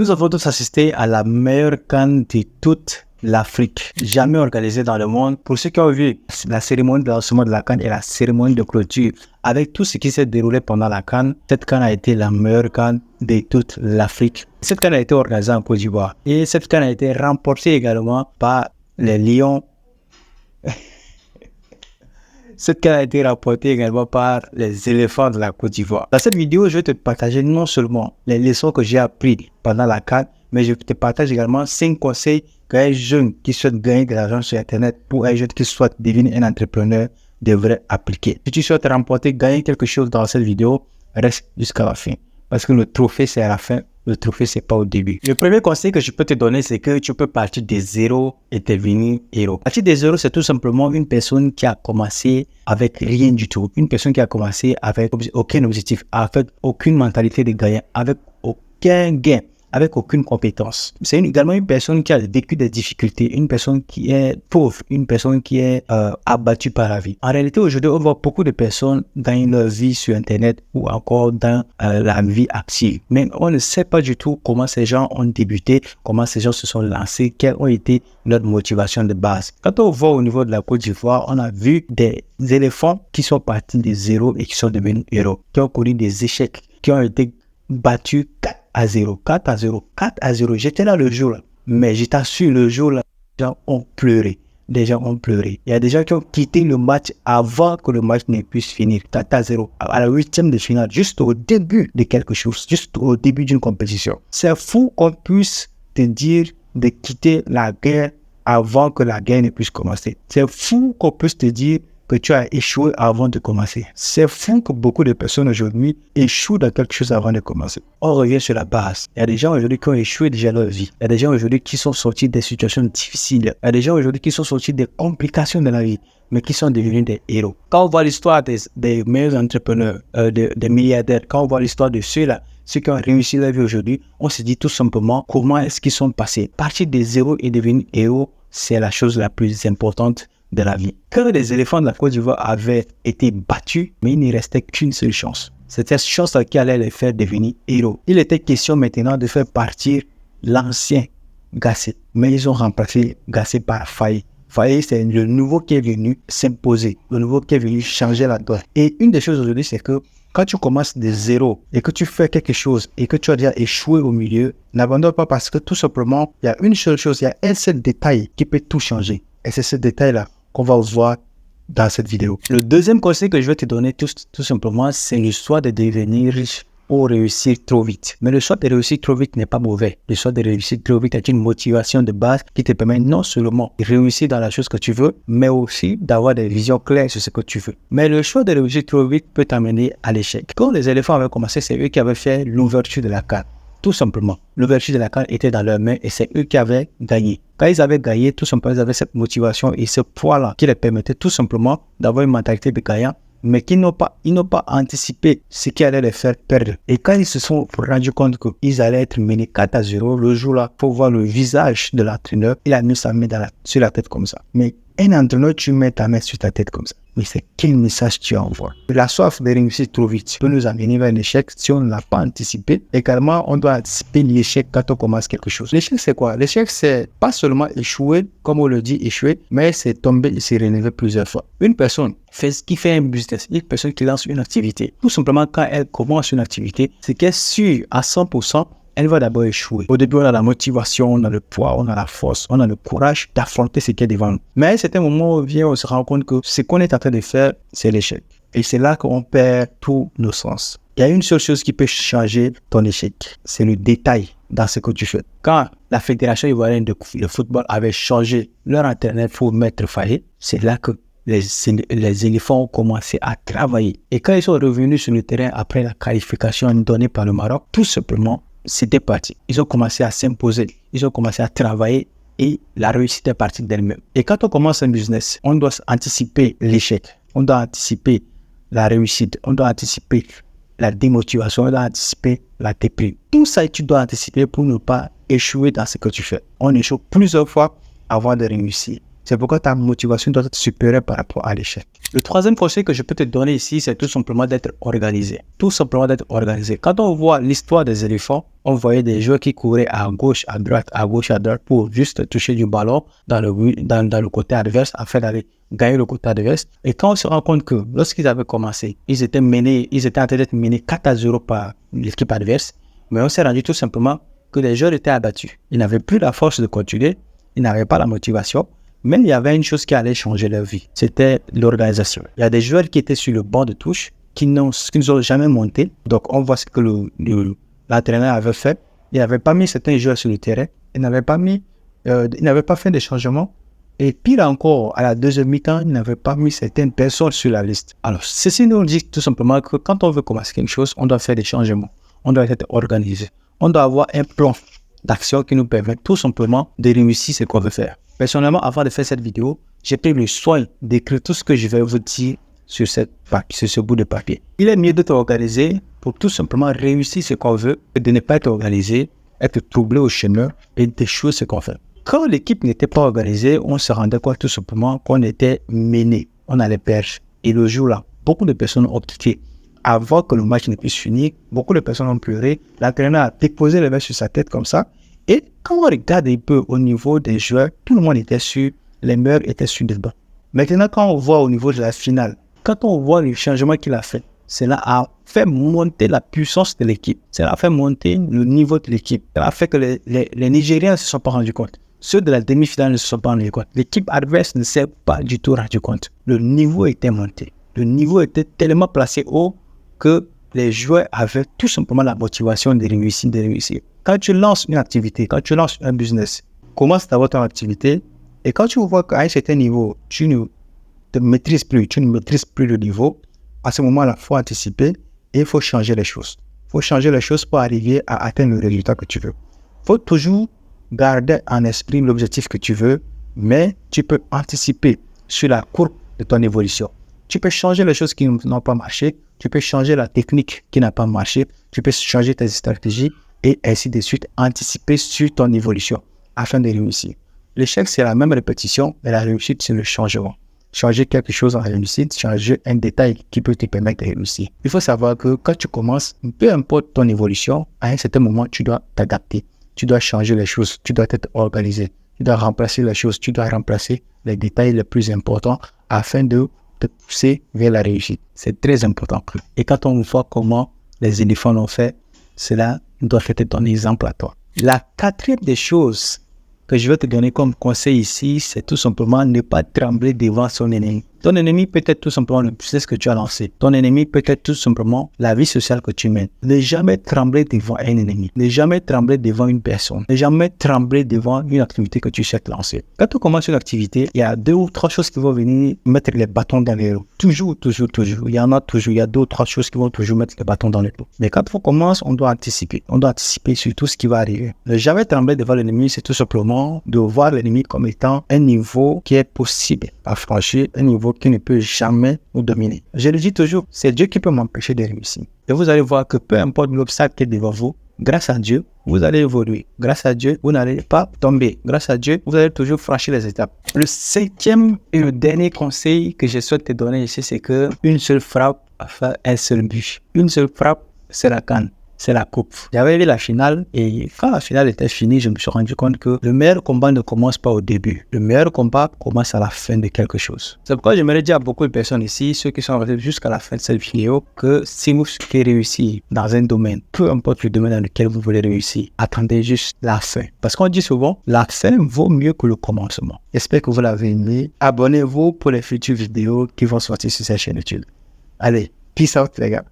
Nous avons tous assisté à la meilleure CAN de toute l'Afrique, jamais organisée dans le monde. Pour ceux qui ont vu la cérémonie de lancement de la CAN et la cérémonie de clôture, avec tout ce qui s'est déroulé pendant la CAN, cette CAN a été la meilleure CAN de toute l'Afrique. Cette CAN a été organisée en Côte d'Ivoire et cette CAN a été remportée également par les Lions. Cette CAN a été remportée également par les éléphants de la Côte d'Ivoire. Dans cette vidéo, je vais te partager non seulement les leçons que j'ai apprises pendant la CAN, mais je te partage également 5 conseils qu'un jeune qui souhaite gagner de l'argent sur Internet ou un jeune qui souhaite devenir un entrepreneur devrait appliquer. Si tu souhaites gagner quelque chose dans cette vidéo, reste jusqu'à la fin. Parce que le trophée, c'est à la fin. Le trophée, c'est pas au début. Le premier conseil que je peux te donner, c'est que tu peux partir de zéro et devenir héros. Partir de zéro, c'est tout simplement une personne qui a commencé avec rien du tout. Une personne qui a commencé avec aucun objectif, avec aucune mentalité de gagnant, avec aucun gain, avec aucune compétence. C'est également une personne qui a vécu des difficultés, une personne qui est pauvre, une personne qui est abattue par la vie. En réalité, aujourd'hui, on voit beaucoup de personnes gagner leur vie sur Internet ou encore dans la vie active. Mais on ne sait pas du tout comment ces gens ont débuté, comment ces gens se sont lancés, quelles ont été leurs motivations de base. Quand on voit au niveau de la Côte d'Ivoire, on a vu des éléphants qui sont partis de zéro et qui sont devenus héros, qui ont connu des échecs, qui ont été battus 4 à 0. J'étais là le jour-là. Mais je t'assure, le jour-là, les gens ont pleuré. Il y a des gens qui ont quitté le match avant que le match ne puisse finir. 4 à 0. À la 8e de finale, juste au début de quelque chose, juste au début d'une compétition. C'est fou qu'on puisse te dire de quitter la guerre avant que la guerre ne puisse commencer. C'est fou qu'on puisse te dire que tu as échoué avant de commencer. C'est fou que beaucoup de personnes aujourd'hui échouent dans quelque chose avant de commencer. On revient sur la base. Il y a des gens aujourd'hui qui ont échoué déjà leur vie. Il y a des gens aujourd'hui qui sont sortis des situations difficiles. Il y a des gens aujourd'hui qui sont sortis des complications de la vie, mais qui sont devenus des héros. Quand on voit l'histoire des meilleurs entrepreneurs, des milliardaires, quand on voit l'histoire de ceux-là, ceux qui ont réussi leur vie aujourd'hui, on se dit tout simplement comment est-ce qu'ils sont passés. Partir de zéro et devenir héros, c'est la chose la plus importante de la vie. Quand les éléphants de la Côte d'Ivoire avaient été battus, mais il ne restait qu'une seule chance. C'était cette chance qui allait les faire devenir héros. Il était question maintenant de faire partir l'ancien Gassé. Mais ils ont remplacé Gassé par Faye. Faye, c'est le nouveau qui est venu s'imposer, le nouveau qui est venu changer la donne. Et une des choses aujourd'hui, c'est que quand tu commences de zéro et que tu fais quelque chose et que tu as déjà échoué au milieu, n'abandonne pas parce que tout simplement, il y a une seule chose, il y a un seul détail qui peut tout changer. Et c'est ce détail-là qu'on va voir dans cette vidéo. Le deuxième conseil que je vais te donner tout simplement, c'est le choix de devenir riche ou réussir trop vite. Mais le choix de réussir trop vite n'est pas mauvais. Le choix de réussir trop vite est une motivation de base qui te permet non seulement de réussir dans la chose que tu veux, mais aussi d'avoir des visions claires sur ce que tu veux. Mais le choix de réussir trop vite peut t'amener à l'échec. Quand les éléphants avaient commencé, c'est eux qui avaient fait l'ouverture de la CAN. Tout simplement. L'ouverture de la CAN était dans leurs mains et c'est eux qui avaient gagné. Quand ils avaient gagné, tout simplement, ils avaient cette motivation et ce poids-là qui les permettait tout simplement d'avoir une mentalité de gagnant, mais ils n'ont pas anticipé ce qui allait les faire perdre. Et quand ils se sont rendus compte qu'ils allaient être menés 4 à 0, le jour-là, il faut voir le visage de l'entraîneur. Il a mis sa main sur la tête comme ça. Mais un entraîneur, tu mets ta main sur ta tête comme ça. Mais c'est quel message tu envoies? La soif de réussir trop vite peut nous amener vers l'échec si on ne l'a pas anticipé. Également, on doit anticiper l'échec quand on commence quelque chose. L'échec, c'est quoi? L'échec, c'est pas seulement échouer, comme on le dit, échouer, mais c'est tomber et se relever plusieurs fois. Une personne qui fait un business, une personne qui lance une activité, tout simplement quand elle commence une activité, c'est qu'elle est sûre à 100%, elle va d'abord échouer. Au début, on a la motivation, on a le poids, on a la force, on a le courage d'affronter ce qui est devant nous. Mais à un certain moment, on se rend compte que ce qu'on est en train de faire, c'est l'échec. Et c'est là qu'on perd tous nos sens. Il y a une seule chose qui peut changer ton échec, c'est le détail dans ce que tu fais. Quand la Fédération ivoirienne de football avait changé leur entraîneur pour mettre Faye, c'est là que les éléphants ont commencé à travailler. Et quand ils sont revenus sur le terrain après la qualification donnée par le Maroc, tout simplement, c'était parti. Ils ont commencé à s'imposer, ils ont commencé à travailler et la réussite est partie d'elle-même. Et quand on commence un business, on doit anticiper l'échec, on doit anticiper la réussite, on doit anticiper la démotivation, on doit anticiper la déprime. Tout ça, tu dois anticiper pour ne pas échouer dans ce que tu fais. On échoue plusieurs fois avant de réussir. C'est pourquoi ta motivation doit être supérieure par rapport à l'échec. Le troisième conseil que je peux te donner ici, c'est tout simplement d'être organisé. Tout simplement d'être organisé. Quand on voit l'histoire des éléphants, on voyait des joueurs qui couraient à gauche, à droite pour juste toucher du ballon dans le côté adverse afin d'aller gagner le côté adverse. Et quand on se rend compte que lorsqu'ils avaient commencé, ils étaient en train d'être menés 4-0 par l'équipe adverse, mais on s'est rendu tout simplement que les joueurs étaient abattus. Ils n'avaient plus la force de continuer, ils n'avaient pas la motivation. Mais il y avait une chose qui allait changer leur vie, c'était l'organisation. Il y a des joueurs qui étaient sur le banc de touche, qui n'ont jamais monté. Donc, on voit ce que l'entraîneur avait fait. Il n'avait pas mis certains joueurs sur le terrain. Il n'avait pas fait des changements. Et pire encore, à la deuxième mi-temps, il n'avait pas mis certaines personnes sur la liste. Alors, ceci nous dit tout simplement que quand on veut commencer quelque chose, on doit faire des changements. On doit être organisé. On doit avoir un plan d'action qui nous permet tout simplement de réussir ce qu'on veut faire. Personnellement, avant de faire cette vidéo, j'ai pris le soin d'écrire tout ce que je vais vous dire sur ce bout de papier. Il est mieux de t'organiser pour tout simplement réussir ce qu'on veut et de ne pas être organisé, être troublé au chemin et d'échouer ce qu'on fait. Quand l'équipe n'était pas organisée, on se rendait compte tout simplement qu'on était mené, on allait perdre. Et le jour-là, beaucoup de personnes ont quitté. Avant que le match ne puisse finir, beaucoup de personnes ont pleuré. L'entraîneur a déposé les mains sur sa tête comme ça. Et quand on regarde un peu au niveau des joueurs, tout le monde était sûr, les meilleurs étaient sur le banc. Maintenant, quand on voit au niveau de la finale, quand on voit les changements qu'il a fait, cela a fait monter la puissance de l'équipe. Cela a fait monter le niveau de l'équipe. Cela a fait que les Nigériens ne se sont pas rendus compte. Ceux de la demi-finale ne se sont pas rendus compte. L'équipe adverse ne s'est pas du tout rendu compte. Le niveau était monté. Le niveau était tellement placé haut que les joueurs avaient tout simplement la motivation de réussir. Quand tu lances une activité, quand tu lances un business, commence d'abord ton activité et quand tu vois qu'à un certain niveau, tu ne maîtrises plus le niveau, à ce moment-là, il faut anticiper et il faut changer les choses. Il faut changer les choses pour arriver à atteindre le résultat que tu veux. Il faut toujours garder en esprit l'objectif que tu veux, mais tu peux anticiper sur la courbe de ton évolution. Tu peux changer les choses qui n'ont pas marché, tu peux changer la technique qui n'a pas marché, tu peux changer tes stratégies et ainsi de suite, anticiper sur ton évolution afin de réussir. L'échec, c'est la même répétition, mais la réussite, c'est le changement. Changer quelque chose en réussite, changer un détail qui peut te permettre de réussir. Il faut savoir que quand tu commences, peu importe ton évolution, à un certain moment, tu dois t'adapter. Tu dois changer les choses, tu dois être organisé. Tu dois remplacer les choses, tu dois remplacer les détails les plus importants afin de te pousser vers la réussite. C'est très important. Et quand on voit comment les éléphants l'ont fait, cela doit être ton exemple à toi. La quatrième des choses que je vais te donner comme conseil ici, c'est tout simplement ne pas trembler devant son ennemi. Ton ennemi peut être tout simplement le business que tu as lancé. Ton ennemi peut être tout simplement la vie sociale que tu mènes. Ne jamais trembler devant un ennemi. Ne jamais trembler devant une personne. Ne jamais trembler devant une activité que tu souhaites lancer. Quand tu commences une activité, il y a 2 ou 3 choses qui vont venir mettre les bâtons dans les roues. Toujours. Il y en a toujours. Il y a 2 ou 3 choses qui vont toujours mettre les bâtons dans les roues. Mais quand on commence, on doit anticiper. On doit anticiper sur tout ce qui va arriver. Ne jamais trembler devant l'ennemi, c'est tout simplement de voir l'ennemi comme étant un niveau qui est possible à franchir, un niveau qui ne peut jamais nous dominer. Je le dis toujours, c'est Dieu qui peut m'empêcher de réussir. Et vous allez voir que peu importe l'obstacle qui est devant vous, grâce à Dieu, vous allez évoluer. Grâce à Dieu, vous n'allez pas tomber. Grâce à Dieu, vous allez toujours franchir les étapes. Le 5e et le dernier conseil que je souhaite te donner ici, c'est que une seule frappe a fait un seul but. Une seule frappe, c'est la CAN. C'est la coupe. J'avais vu la finale et quand la finale était finie, je me suis rendu compte que le meilleur combat ne commence pas au début. Le meilleur combat commence à la fin de quelque chose. C'est pourquoi j'aimerais dire à beaucoup de personnes ici, ceux qui sont restés jusqu'à la fin de cette vidéo, que si vous souhaitez réussir dans un domaine, peu importe le domaine dans lequel vous voulez réussir, attendez juste la fin. Parce qu'on dit souvent, la fin vaut mieux que le commencement. J'espère que vous l'avez aimé. Abonnez-vous pour les futures vidéos qui vont sortir sur cette chaîne YouTube. Allez, peace out les gars.